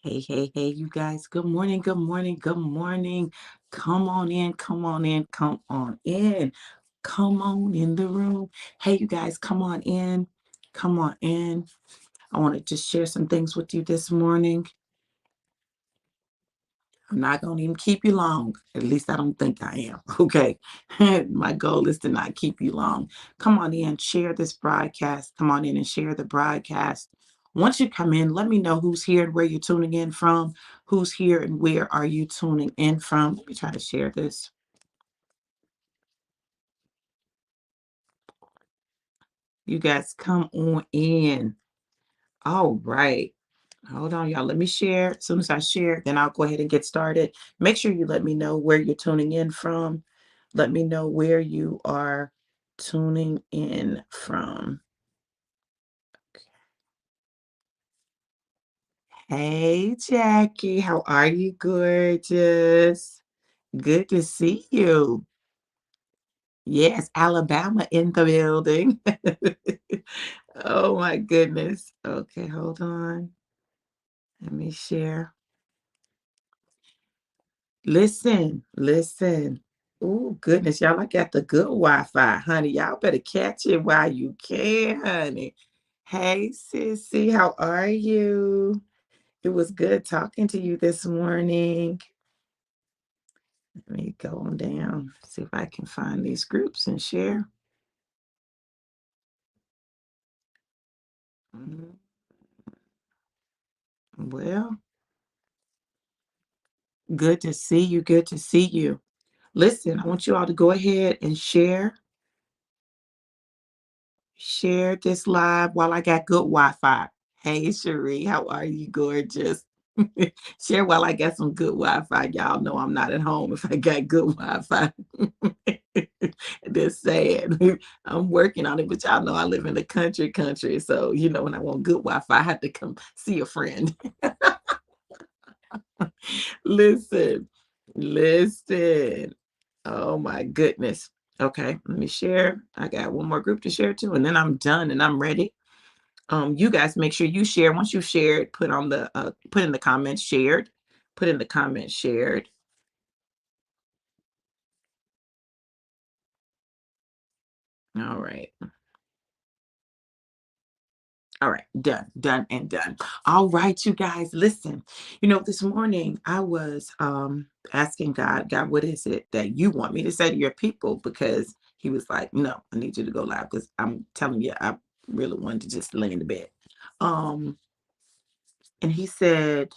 Hey, hey, hey, you guys. Good morning, good morning, good morning. Come on in, come on in, come on in. Come on in the room. Hey, you guys, come on in. Come on in. I want to just share some things with you this morning. I'm not going to even keep you long. At least I don't think I am. Okay. My goal is to not keep you long. Come on in, share this broadcast. Come on in and share the broadcast. Once you come in, let me know who's here and where you're tuning in from. Who's here and where are you tuning in from? Let me try to share this. You guys come on in. All right. Hold on, y'all. Let me share. As soon as I share, then I'll go ahead and get started. Make sure you let me know where you're tuning in from. Let me know where you are tuning in from. Hey, Jackie. How are you, gorgeous? Good to see you. Yes, Alabama in the building. Oh, my goodness. Okay, hold on. Let me share. Listen, listen. Oh, goodness, y'all, I got the good Wi-Fi, honey. Y'all better catch it while you can, honey. Hey, sissy, how are you? It was good talking to you this morning. Let me go on down, see if I can find these groups and share. Mm, Well, good to see you. Good to see you. Listen, I want you all to go ahead and share this live while I got good Wi-Fi. Hey, Cherie, how are you, gorgeous? Share while I got some good Wi-Fi. Y'all know I'm not at home if I got good Wi-Fi. That's sad. I'm working on it, but y'all know I live in the country. So, when I want good Wi-Fi, I have to come see a friend. Listen, listen. Oh my goodness. Okay, let me share. I got one more group to share to, and then I'm done and I'm ready. You guys make sure you share. Once you've shared, put in the comments shared. Put in the comments shared. All right. All right, done, and done. All right, you guys, listen. This morning I was asking God, what is it that you want me to say to your people? Because he was like, no, I need you to go live because I'm telling you, I really wanted to just lay in the bed. Um, and he said,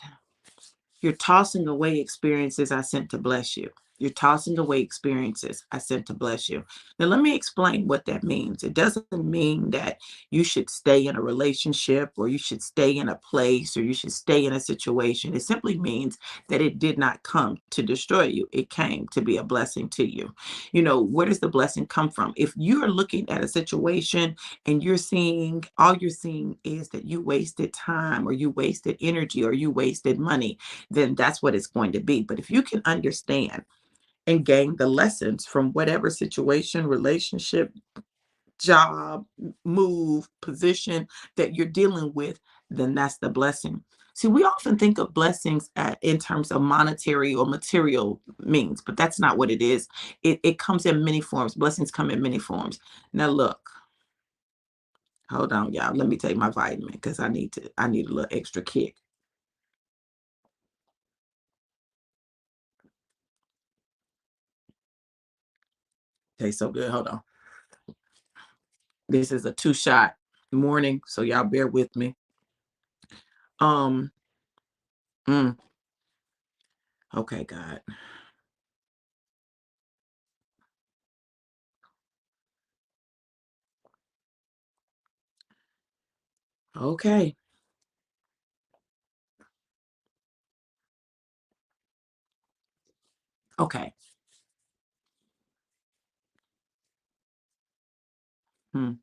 you're tossing away experiences I sent to bless you. You're tossing away experiences I sent to bless you. Now, let me explain what that means. It doesn't mean that you should stay in a relationship or you should stay in a place or you should stay in a situation. It simply means that it did not come to destroy you, it came to be a blessing to you. Where does the blessing come from? If you're looking at a situation and all you're seeing is that you wasted time or you wasted energy or you wasted money, then that's what it's going to be. But if you can understand and gain the lessons from whatever situation, relationship, job, move, position that you're dealing with, then that's the blessing. See, we often think of blessings in terms of monetary or material means, but that's not what it is. It comes in many forms. Blessings come in many forms. Now, look, hold on, y'all. Let me take my vitamin because I need a little extra kick. Tastes so good. Hold on. This is a two-shot morning, so y'all bear with me. Um, mm, okay, God. Okay. Okay. Hmm.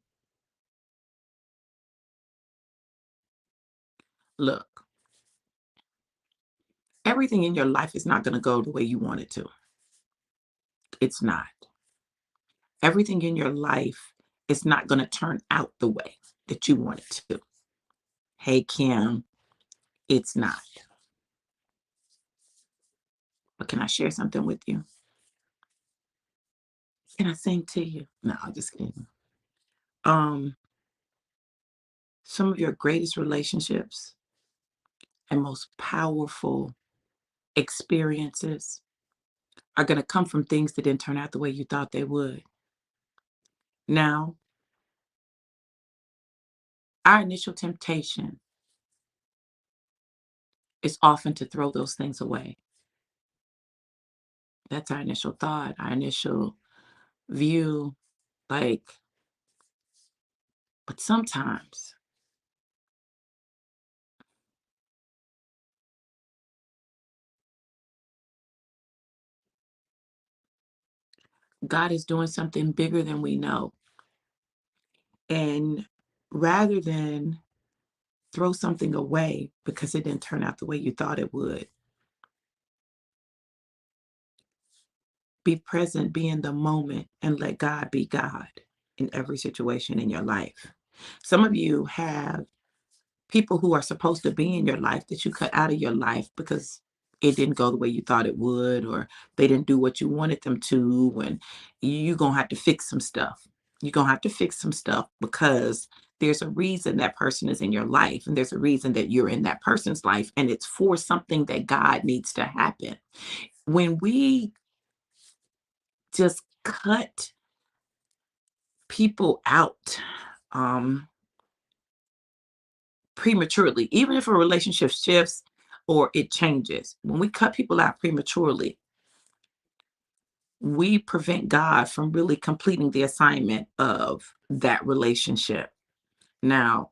Look, everything in your life is not going to go the way you want it to. It's not. Everything in your life is not going to turn out the way that you want it to. Hey, Kim, it's not. Or can I share something with you? Can I sing to you? No, I'm just kidding. Um, some of your greatest relationships and most powerful experiences are going to come from things that didn't turn out the way you thought they would. Now, our initial temptation is often to throw those things away. That's our initial thought, our initial view. Like, but sometimes God is doing something bigger than we know. And rather than throw something away because it didn't turn out the way you thought it would, be present, be in the moment, and let God be God in every situation in your life. Some of you have people who are supposed to be in your life that you cut out of your life because it didn't go the way you thought it would, or they didn't do what you wanted them to, and you're gonna have to fix some stuff. You're gonna have to fix some stuff because there's a reason that person is in your life, and there's a reason that you're in that person's life, and it's for something that God needs to happen. When we just cut people out um prematurely, even if a relationship shifts or it changes, when we cut people out prematurely, we prevent God from really completing the assignment of that relationship. Now,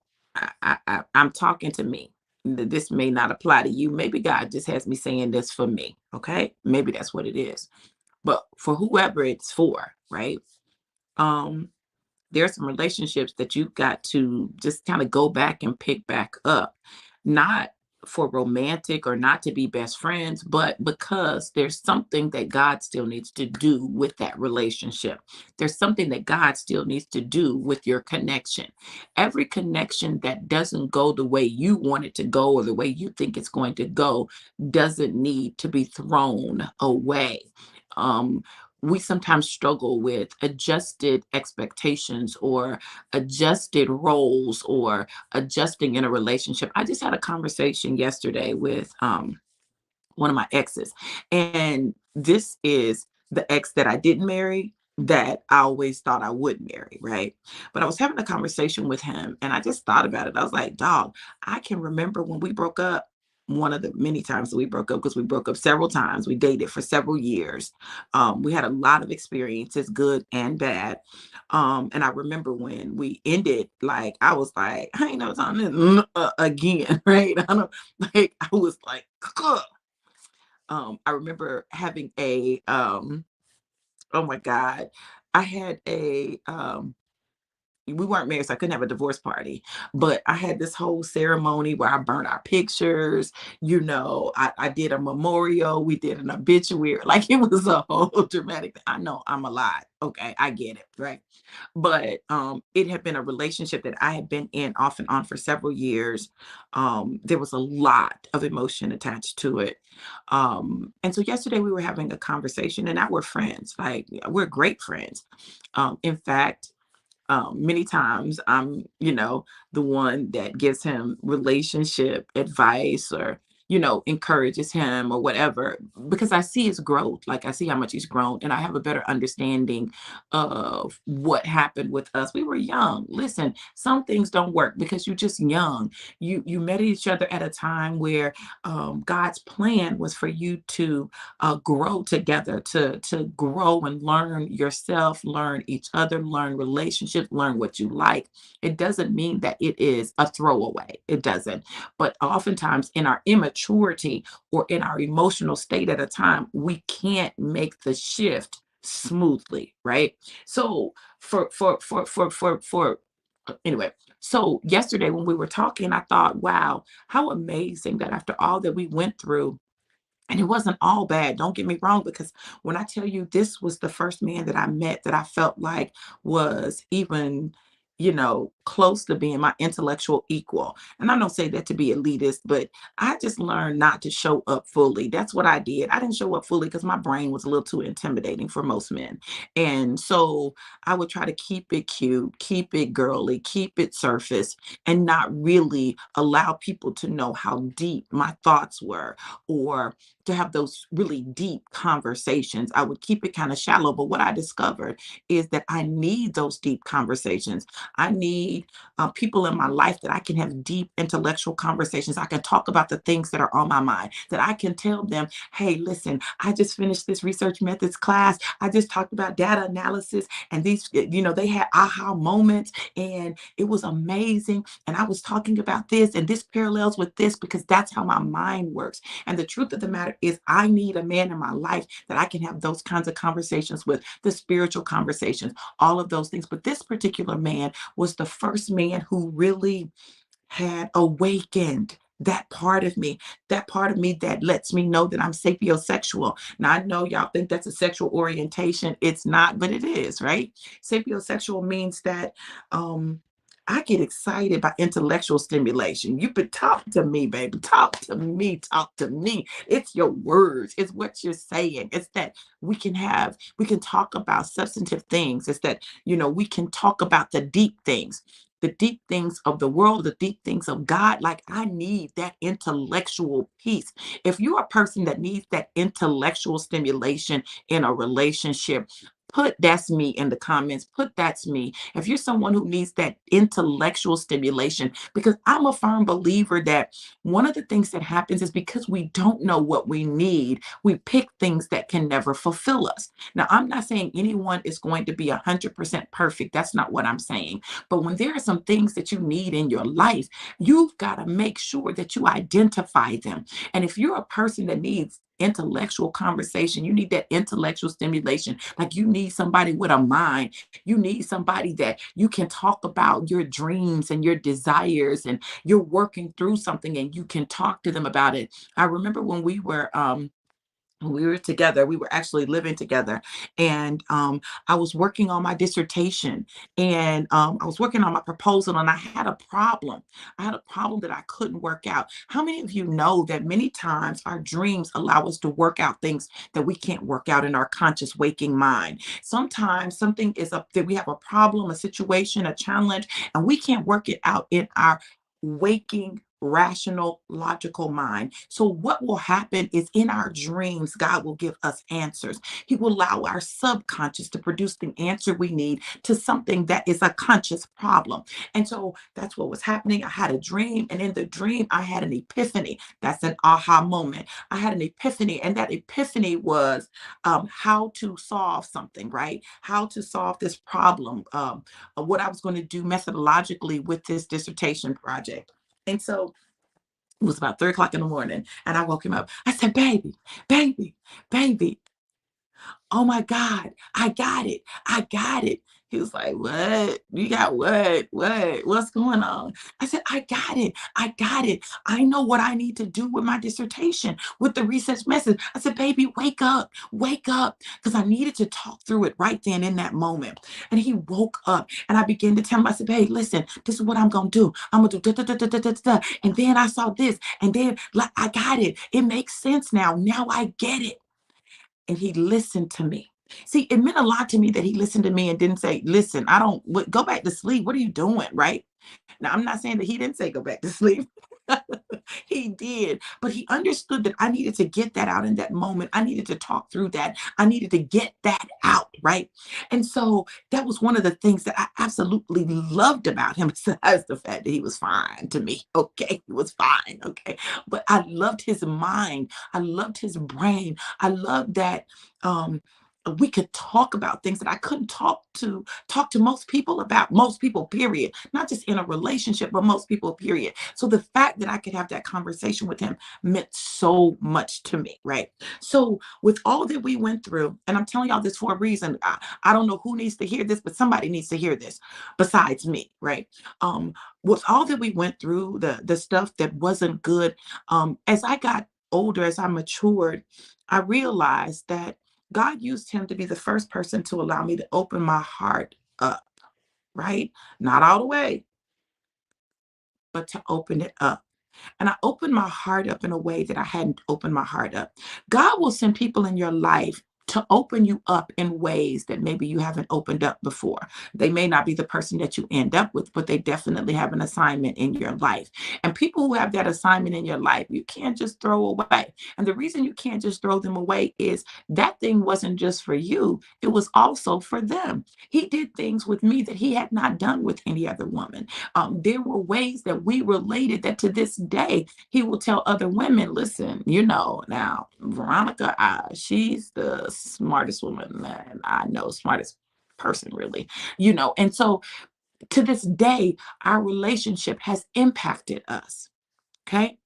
I'm talking to me. This may not apply to you. Maybe God just has me saying this for me. Okay. Maybe that's what it is. But for whoever it's for, right? Um, there's some relationships that you've got to just kind of go back and pick back up, not for romantic or not to be best friends, but because there's something that God still needs to do with that relationship. There's something that God still needs to do with your connection. Every connection that doesn't go the way you want it to go or the way you think it's going to go doesn't need to be thrown away. Um, we sometimes struggle with adjusted expectations or adjusted roles or adjusting in a relationship. I just had a conversation yesterday with one of my exes. And this is the ex that I didn't marry that I always thought I would marry, right? But I was having a conversation with him and I just thought about it. I was like, dog, I can remember when we broke up. One of the many times that we broke up, because we broke up several times. We dated for several years. We had a lot of experiences, good and bad. And I remember when we ended, like I was like, I ain't no time this again, right? I don't like. I was like, I remember having a oh my God, I had a we weren't married, so I couldn't have a divorce party. But I had this whole ceremony where I burned our pictures. I did a memorial, we did an obituary. Like it was a whole dramatic thing. I know I'm alive. Okay, I get it, right? But it had been a relationship that I had been in off and on for several years. There was a lot of emotion attached to it. And so yesterday we were having a conversation, and now we're friends. Like we're great friends. In fact, many times I'm, the one that gives him relationship advice or, encourages him or whatever, because I see his growth. Like I see how much he's grown and I have a better understanding of what happened with us. We were young. Listen, some things don't work because you're just young. You met each other at a time where God's plan was for you to grow together, to grow and learn yourself, learn each other, learn relationships, learn what you like. It doesn't mean that it is a throwaway. It doesn't. But oftentimes in our immaturity or in our emotional state at a time, we can't make the shift smoothly, right? So anyway, so yesterday when we were talking, I thought, wow, how amazing that after all that we went through, and it wasn't all bad, don't get me wrong, because when I tell you this was the first man that I met that I felt like was even, close to being my intellectual equal. And I don't say that to be elitist, but I just learned not to show up fully. That's what I did. I didn't show up fully because my brain was a little too intimidating for most men. And so I would try to keep it cute, keep it girly, keep it surface, and not really allow people to know how deep my thoughts were, or to have those really deep conversations. I would keep it kind of shallow. But what I discovered is that I need those deep conversations. I need people in my life that I can have deep intellectual conversations. I can talk about the things that are on my mind, that I can tell them, hey, listen, I just finished this research methods class. I just talked about data analysis, and they had aha moments, and it was amazing. And I was talking about this, and this parallels with this, because that's how my mind works. And the truth of the matter is, I need a man in my life that I can have those kinds of conversations with, the spiritual conversations, all of those things. But this particular man was the first man who really had awakened that part of me that lets me know that I'm sapiosexual. Now, I know y'all think that's a sexual orientation. It's not, but it is, right? Sapiosexual means that um, I get excited by intellectual stimulation. You could talk to me, baby. Talk to me. Talk to me. It's your words. It's what you're saying. It's that we can talk about substantive things. It's that, we can talk about the deep things of the world, the deep things of God. Like, I need that intellectual piece. If you're a person that needs that intellectual stimulation in a relationship, put that's me in the comments. Put that's me. If you're someone who needs that intellectual stimulation, because I'm a firm believer that one of the things that happens is because we don't know what we need, we pick things that can never fulfill us. Now, I'm not saying anyone is going to be 100% perfect. That's not what I'm saying. But when there are some things that you need in your life, you've got to make sure that you identify them. And if you're a person that needs intellectual conversation, you need that intellectual stimulation, like you need somebody with a mind, you need somebody that you can talk about your dreams and your desires, and you're working through something and you can talk to them about it. I remember when we were together, we were actually living together, and I was working on my dissertation, and I was working on my proposal, and I had a problem. I had a problem that I couldn't work out. How many of you know that many times our dreams allow us to work out things that we can't work out in our conscious waking mind? Sometimes something is up that we have a problem, a situation, a challenge, and we can't work it out in our waking, rational, logical mind. So, what will happen is in our dreams, God will give us answers. He will allow our subconscious to produce the answer we need to something that is a conscious problem. And so that's what was happening. I had a dream, and in the dream, I had an epiphany. That's an aha moment. I had an epiphany, and that epiphany was how to solve something, right? How to solve this problem, what I was going to do methodologically with this dissertation project. And so it was about 3 o'clock in the morning, and I woke him up. I said, baby, baby, baby, oh my God, I got it. I got it. He was like, what? You got what? What? What's going on? I said, I got it. I got it. I know what I need to do with my dissertation, with the research message. I said, baby, wake up. Because I needed to talk through it right then in that moment. And he woke up, and I began to tell him, I said, hey, listen, this is what I'm going to do. I'm going to do da, da, da, da, da, da, da. And then I saw this, and then like, I got it. It makes sense now. Now I get it. And he listened to me. See, it meant a lot to me that he listened to me and didn't say, listen, I don't go back to sleep. What are you doing? Right. Now, I'm not saying that he didn't say go back to sleep. He did, but he understood that I needed to get that out in that moment. I needed to talk through that. I needed to get that out, right? And so that was one of the things that I absolutely loved about him, besides the fact that he was fine to me. Okay, he was fine. Okay, but I loved his mind. I loved his brain. I loved that. We could talk about things that I couldn't talk to most people about, most people, period. Not just in a relationship, but most people, period. So the fact that I could have that conversation with him meant so much to me, right? So with all that we went through, and I'm telling y'all this for a reason. I don't know who needs to hear this, but somebody needs to hear this besides me, right? With all that we went through, the stuff that wasn't good, as I got older, as I matured, I realized that God used him to be the first person to allow me to open my heart up, right? Not all the way. but to open it up. And I opened my heart up in a way that I hadn't opened my heart up. God will send people in your life to open you up in ways that maybe you haven't opened up before. They may not be the person that you end up with, but they definitely have an assignment in your life. And people who have that assignment in your life, you can't just throw away. And the reason you can't just throw them away is that thing wasn't just for you, it was also for them. He did things with me that he had not done with any other woman. There were ways that we related that to this day he will tell other women, listen, now Veronica, she's the smartest woman that I know, smartest person really, and so to this day our relationship has impacted us. Okay,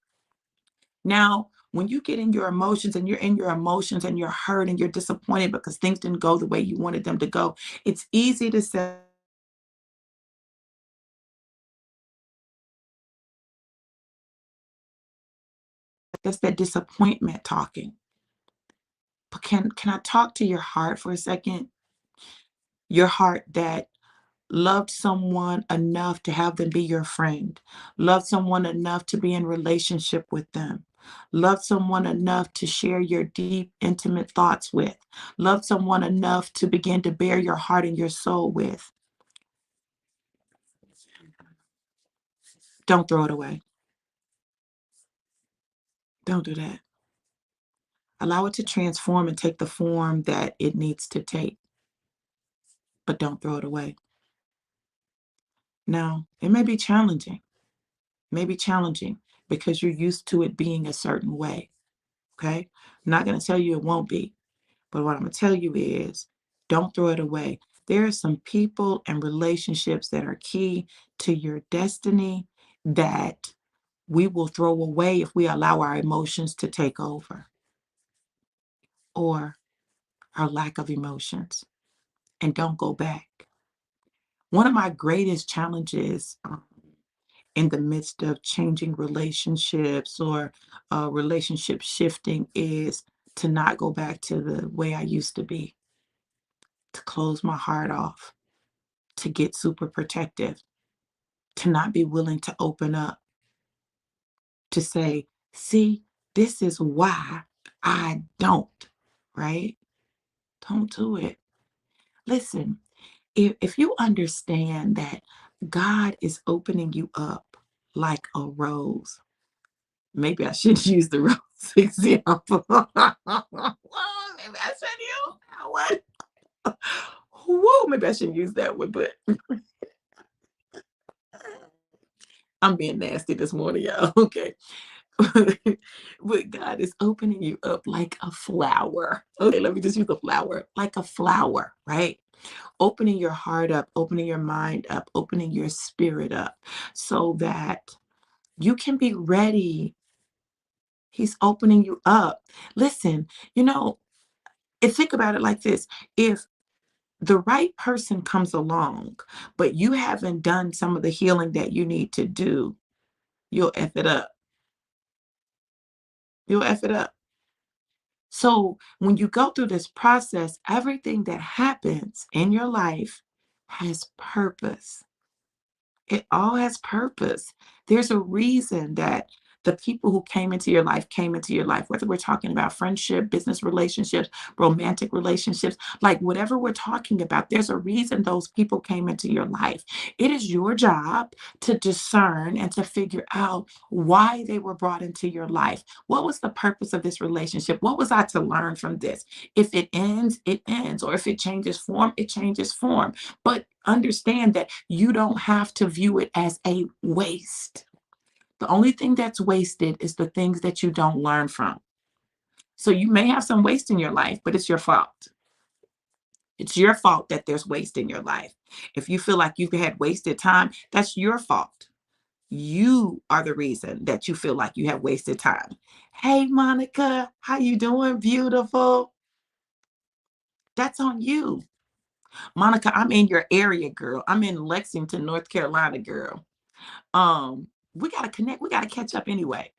now when you get in your emotions and you're in your emotions and you're hurt and you're disappointed because things didn't go the way you wanted them to go, it's easy to say that's that disappointment talking. But can I talk to your heart for a second? Your heart that loved someone enough to have them be your friend, loved someone enough to be in relationship with them, loved someone enough to share your deep, intimate thoughts with, loved someone enough to begin to bear your heart and your soul with. Don't throw it away. Don't do that. Allow it to transform and take the form that it needs to take, but don't throw it away. Now, it may be challenging because you're used to it being a certain way. Okay. I'm not going to tell you it won't be, but what I'm going to tell you is don't throw it away. There are some people and relationships that are key to your destiny that we will throw away if we allow our emotions to take over or our lack of emotions and don't go back. One of my greatest challenges in the midst of changing relationships or relationship shifting is to not go back to the way I used to be, to close my heart off, to get super protective, to not be willing to open up, to say, see, this is why I don't, right? Don't do it. Listen, if you understand that God is opening you up like a rose, maybe I should use the rose example. Maybe I should use that one. Whoa, maybe I shouldn't use that one, but I'm being nasty this morning, y'all. Okay. But God is opening you up like a flower. Okay, let me just use a flower, like a flower, right? Opening your heart up, opening your mind up, opening your spirit up so that you can be ready. He's opening you up. Listen, you know, and think about it like this. If the right person comes along, but you haven't done some of the healing that you need to do, you'll F it up. You'll F it up. So when you go through this process, everything that happens in your life has purpose. It all has purpose. There's a reason that the people who came into your life, whether we're talking about friendship, business relationships, romantic relationships, like whatever we're talking about, there's a reason those people came into your life. It is your job to discern and to figure out why they were brought into your life. What was the purpose of this relationship? What was I to learn from this? If it ends, it ends. Or if it changes form, it changes form. But understand that you don't have to view it as a waste. The only thing that's wasted is the things that you don't learn from. So you may have some waste in your life, but it's your fault. It's your fault that there's waste in your life. If you feel like you've had wasted time, that's your fault. You are the reason that you feel like you have wasted time. Hey, Monica, how you doing? Beautiful. That's on you. Monica, I'm in your area, girl. I'm in Lexington, North Carolina, girl. We got to connect. We got to catch up anyway.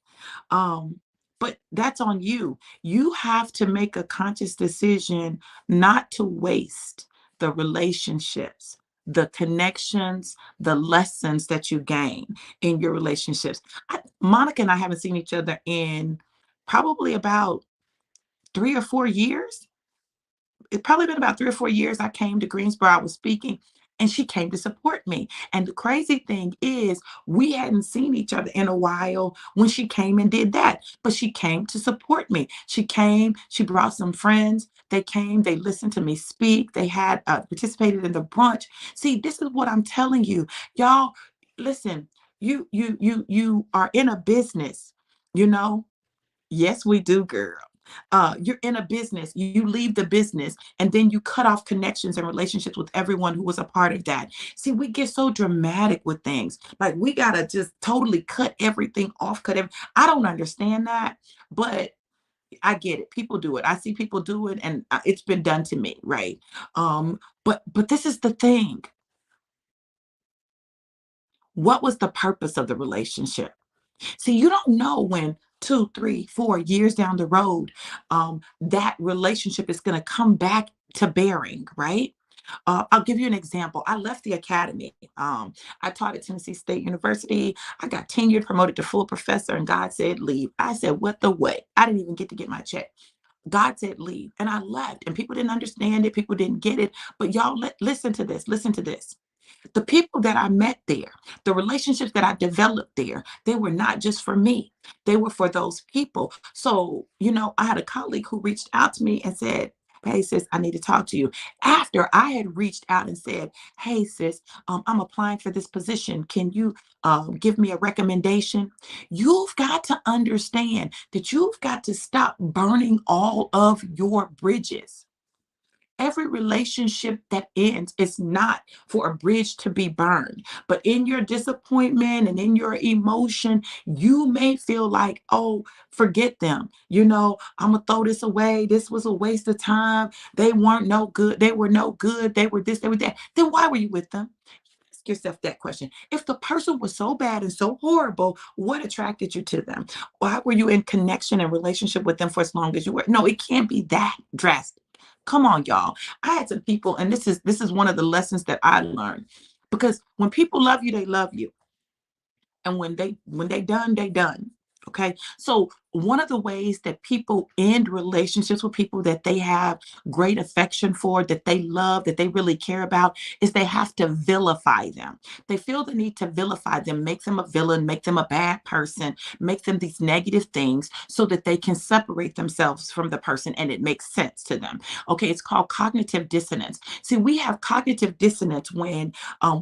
Um, but that's on you. You have to make a conscious decision not to waste the relationships the connections, the lessons that you gain in your relationships. Monica and I haven't seen each other in probably about 3 or 4 years. It's probably been about 3 or 4 years. I came to Greensboro, I was speaking, and she came to support me. And the crazy thing is, we hadn't seen each other in a while when she came and did that. But she came to support me. She came, she brought some friends. They came, they listened to me speak. They had participated in the brunch. See, this is what I'm telling you. Y'all, listen, you are in a business, you know. Yes, we do, girl. You're in a business, you leave the business, and then you cut off connections and relationships with everyone who was a part of that. See, we get so dramatic with things. Like we gotta just totally cut everything off, I don't understand that, but I get it. People do it. I see people do it, and it's been done to me, right? But this is the thing. What was the purpose of the relationship? See, you don't know when 2, 3, 4 years down the road, that relationship is going to come back to bearing, right? I'll give you an example. I left the academy. I taught at Tennessee State University. I got tenured, promoted to full professor, and God said, leave. I said, what the way? I didn't even get to get my check. God said, leave. And I left, and people didn't understand it. People didn't get it. But y'all, listen to this. Listen to this. The people that I met there, the relationships that I developed there, they were not just for me. They were for those people. So, I had a colleague who reached out to me and said, hey, sis, I need to talk to you. After I had reached out and said, hey, sis, I'm applying for this position. Can you give me a recommendation? You've got to understand that you've got to stop burning all of your bridges. Every relationship that ends is not for a bridge to be burned. But in your disappointment and in your emotion, you may feel like, oh, forget them. I'm going to throw this away. This was a waste of time. They weren't no good. They were no good. They were this, they were that. Then why were you with them? Ask yourself that question. If the person was so bad and so horrible, what attracted you to them? Why were you in connection and relationship with them for as long as you were? No, it can't be that drastic. Come on, y'all. I had some people, and this is one of the lessons that I learned. Because when people love you, they love you. And when they done, they done. Okay. So one of the ways that people end relationships with people that they have great affection for, that they love, that they really care about, is they have to vilify them. They feel the need to vilify them, make them a villain, make them a bad person, make them these negative things so that they can separate themselves from the person and it makes sense to them. Okay, it's called cognitive dissonance. See, we have cognitive dissonance when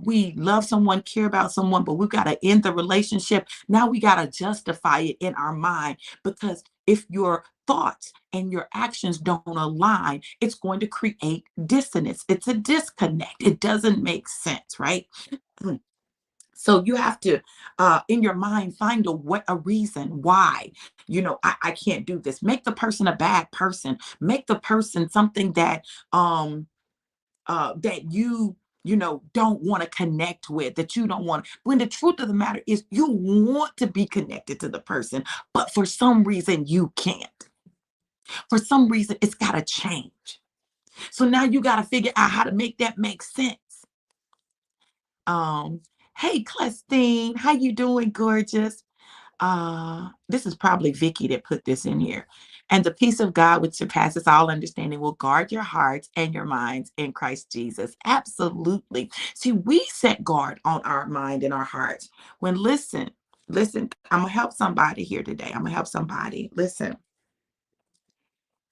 we love someone, care about someone, but we've got to end the relationship. Now we got to justify it in our mind, because if your thoughts and your actions don't align, it's going to create dissonance. It's a disconnect. It doesn't make sense, right? So you have to, in your mind, find a reason why, I can't do this. Make the person a bad person. Make the person something that you don't want to connect with, that you don't want, when the truth of the matter is you want to be connected to the person, but for some reason you can't. For some reason it's got to change. So now you got to figure out how to make that make sense. um hey, Clustine, how you doing, gorgeous? This is probably Vicky that put this in here. And the peace of God, which surpasses all understanding, will guard your hearts and your minds in Christ Jesus. Absolutely. See, we set guard on our mind and our hearts. When listen, I'm gonna help somebody here today. I'm gonna help somebody. Listen,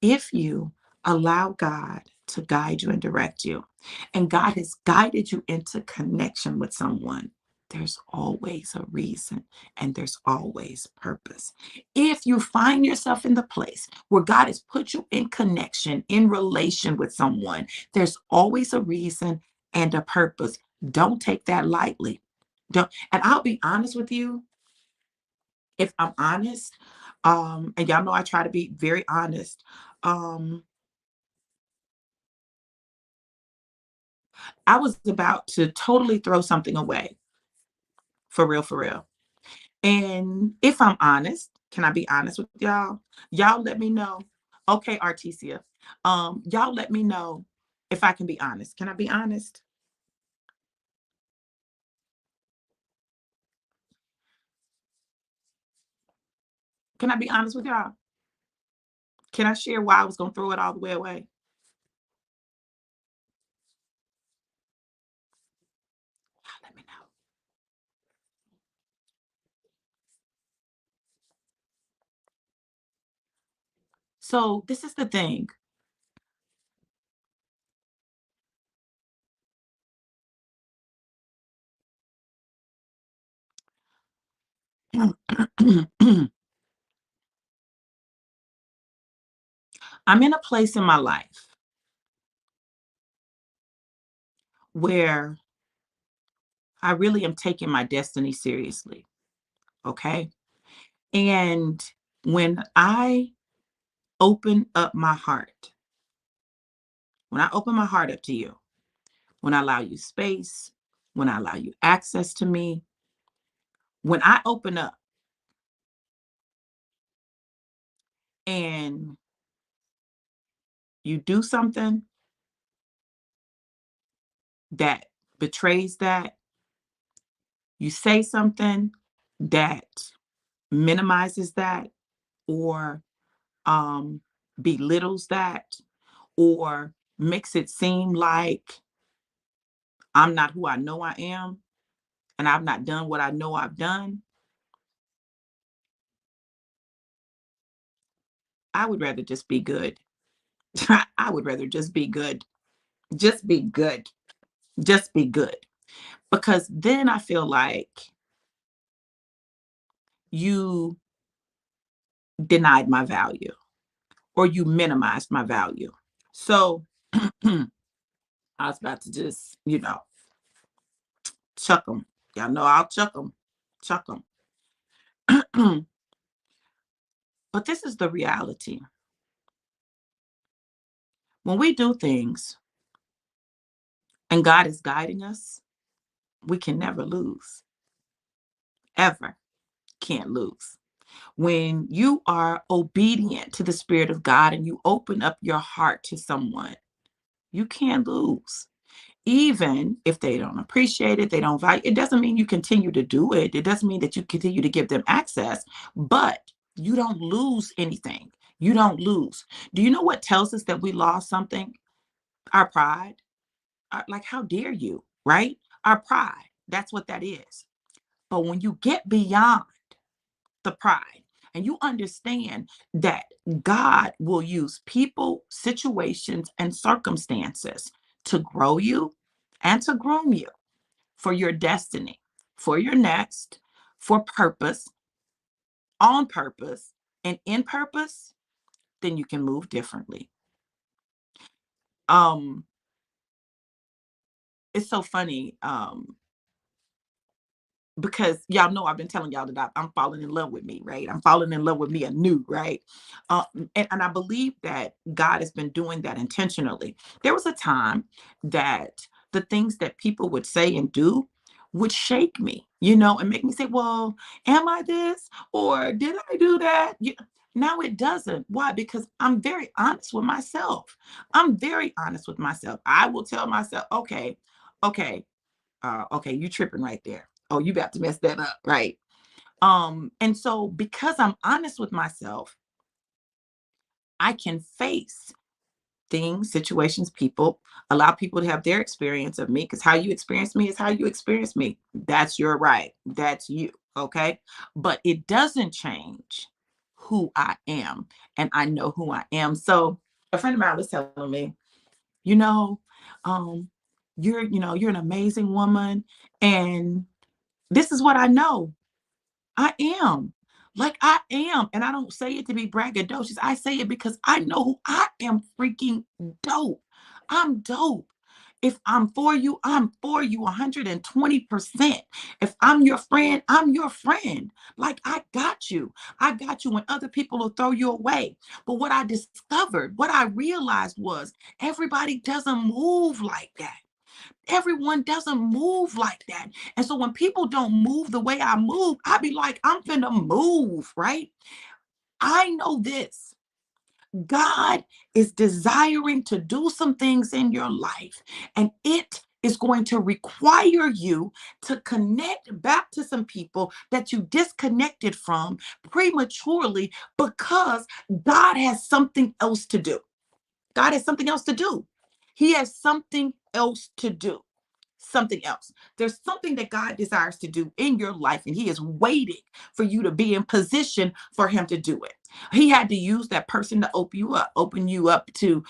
if you allow God to guide you and direct you, and God has guided you into connection with someone, there's always a reason and there's always purpose. If you find yourself in the place where God has put you in connection, in relation with someone, there's always a reason and a purpose. Don't take that lightly. Don't, and I'll be honest with you, if I'm honest, and y'all know I try to be very honest. Um, I was about to totally throw something away, for real, for real. And if I'm honest, can I be honest with y'all? Y'all let me know. Okay, Artesia. Y'all let me know if I can be honest. Can I be honest? Can I be honest with y'all? Can I share why I was gonna throw it all the way away? Let me know. So this is the thing. I'm in a place in my life where I really am taking my destiny seriously. Okay. And when I open up my heart, when I open my heart up to you, when I allow you space, when I allow you access to me, when I open up and you do something that betrays that, you say something that minimizes that, or um, belittles that, or makes it seem like I'm not who I know I am and I've not done what I know I've done, I would rather just be good. I would rather just be good. Just be good. Just be good. Because then I feel like you denied my value or you minimized my value. So I was about to just, chuck them. Y'all know I'll chuck them. Chuck them. But this is the reality. When we do things and God is guiding us, we can never lose. Ever can't lose. When you are obedient to the Spirit of God and you open up your heart to someone, you can't lose. Even if they don't appreciate it, they don't value it, doesn't mean you continue to do it. It doesn't mean that you continue to give them access, but you don't lose anything. You don't lose. Do you know what tells us that we lost something? Our pride. Like, how dare you, right? Our pride. That's what that is. But when you get beyond the pride and you understand that God will use people, situations, and circumstances to grow you and to groom you for your destiny, for your next, for purpose, on purpose, and in purpose, then you can move differently. Um, it's so funny. Because y'all know I've been telling y'all that I'm falling in love with me, right? I'm falling in love with me anew, right? And I believe that God has been doing that intentionally. There was a time that the things that people would say and do would shake me, and make me say, well, am I this? Or did I do that? Now it doesn't. Why? Because I'm very honest with myself. I'm very honest with myself. I will tell myself, okay, okay, you tripping right there. Oh, you about to mess that up, right? And so because I'm honest with myself, I can face things, situations, people, allow people to have their experience of me, because how you experience me is how you experience me. That's your right. That's you. Okay. But it doesn't change who I am. And I know who I am. So a friend of mine was telling me, you know, um, you're an amazing woman. And this is what I know. I am. Like, I am. And I don't say it to be braggadocious. I say it because I know who I am, freaking dope. I'm dope. If I'm for you, I'm for you 120%. If I'm your friend, I'm your friend. Like, I got you. I got you when other people will throw you away. But what I discovered, what I realized was everybody doesn't move like that. Everyone doesn't move like that. And so when people don't move the way I move, I be like, I'm finna move, right? I know this. God is desiring to do some things in your life, and it is going to require you to connect back to some people that you disconnected from prematurely because God has something else to do. God has something else to do. He has something else to do. Something else. There's something that God desires to do in your life, and He is waiting for you to be in position for Him to do it. He had to use that person to open you up to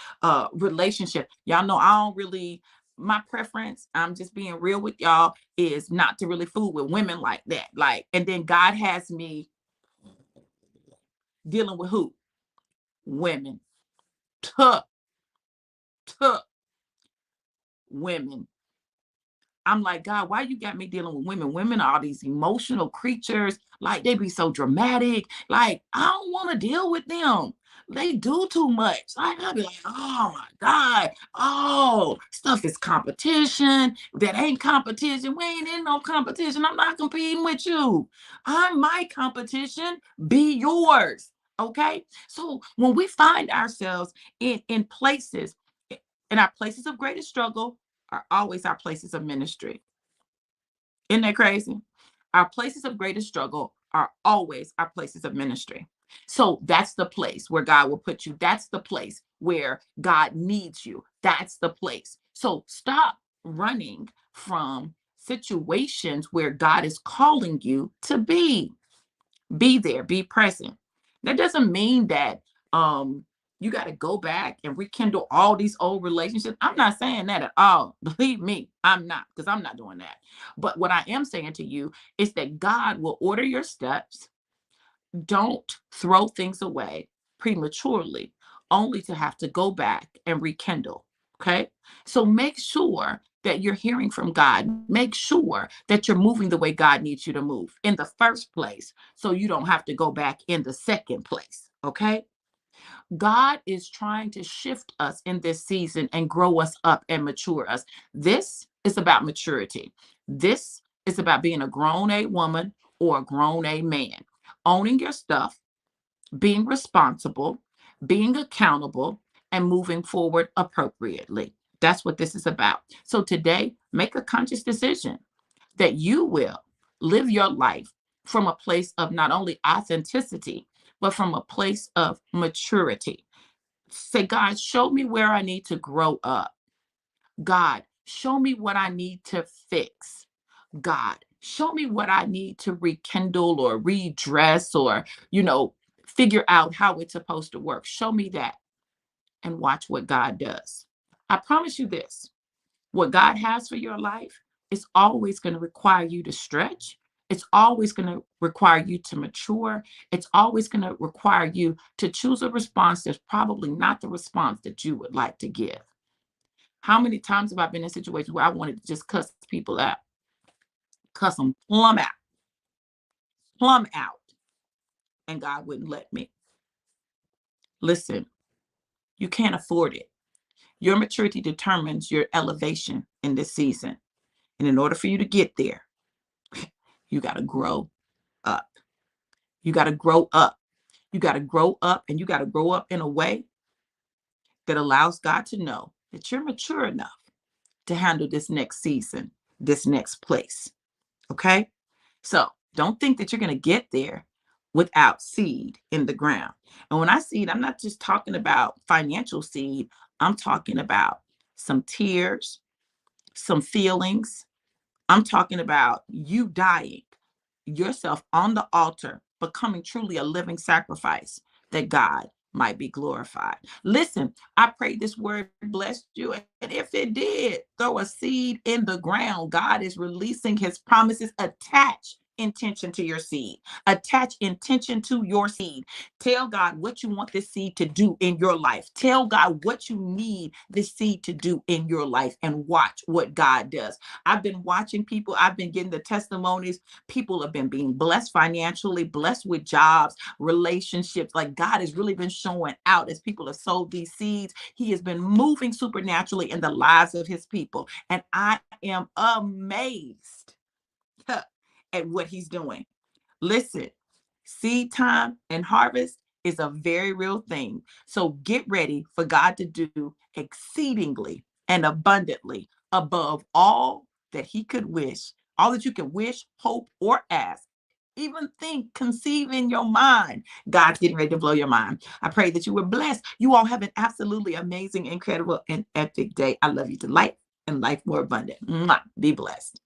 relationship. Y'all know I don't really, my preference, I'm just being real with y'all, is not to really fool with women like that. Like, and then God has me dealing with who? Women. Tough, tough women. I'm like, God, why you got me dealing with women? Women are these emotional creatures. Like, they be so dramatic. Like, I don't want to deal with them. They do too much. Like, I'll be like, oh my God. Oh, stuff is competition. That ain't competition. We ain't in no competition. I'm not competing with you. I'm my competition. Be yours. Okay. So when we find ourselves in places, in our places of greatest struggle, are always our places of ministry. Isn't that crazy? Our places of greatest struggle are always our places of ministry. So that's the place where God will put you. That's the place where God needs you. That's the place. So stop running from situations where God is calling you to be. Be there, be present. That doesn't mean that you got to go back and rekindle all these old relationships. I'm not saying that at all. Believe me, I'm not, because I'm not doing that. But what I am saying to you is that God will order your steps. Don't throw things away prematurely, only to have to go back and rekindle. Okay. So make sure that you're hearing from God. Make sure that you're moving the way God needs you to move in the first place, so you don't have to go back in the second place. Okay. God is trying to shift us in this season and grow us up and mature us. This is about maturity. This is about being a grown A woman or a grown A man, owning your stuff, being responsible, being accountable, and moving forward appropriately. That's what this is about. So today, make a conscious decision that you will live your life from a place of not only authenticity, but from a place of maturity. Say, God, show me where I need to grow up. God, show me what I need to fix. God, show me what I need to rekindle or redress or, figure out how it's supposed to work. Show me that, and watch what God does. I promise you this: what God has for your life is always going to require you to stretch. It's always going to require you to mature. It's always going to require you to choose a response that's probably not the response that you would like to give. How many times have I been in situations where I wanted to just cuss people out, cuss them plumb out, and God wouldn't let me? Listen, you can't afford it. Your maturity determines your elevation in this season. And in order for you to get there, you got to grow up. You got to grow up. You got to grow up, and you got to grow up in a way that allows God to know that you're mature enough to handle this next season, this next place. Okay? So don't think that you're going to get there without seed in the ground. And when I seed, I'm not just talking about financial seed, I'm talking about some tears, some feelings. I'm talking about you dying yourself on the altar, becoming truly a living sacrifice that God might be glorified. Listen, I pray this word blessed you. And if it did, throw a seed in the ground. God is releasing his promises. Attach intention to your seed. Attach intention to your seed. Tell God what you want this seed to do in your life. Tell God what you need this seed to do in your life, and watch what God does. I've been watching people, I've been getting the testimonies. People have been being blessed financially, blessed with jobs, relationships. Like, God has really been showing out as people have sowed these seeds. He has been moving supernaturally in the lives of his people. And I am amazed at what he's doing. Listen, seed time and harvest is a very real thing. So get ready for God to do exceedingly and abundantly above all that he could wish, all that you can wish, hope, or ask. Even think, conceive in your mind. God's getting ready to blow your mind. I pray that you were blessed. You all have an absolutely amazing, incredible, and epic day. I love you to life and life more abundant. Mwah. Be blessed.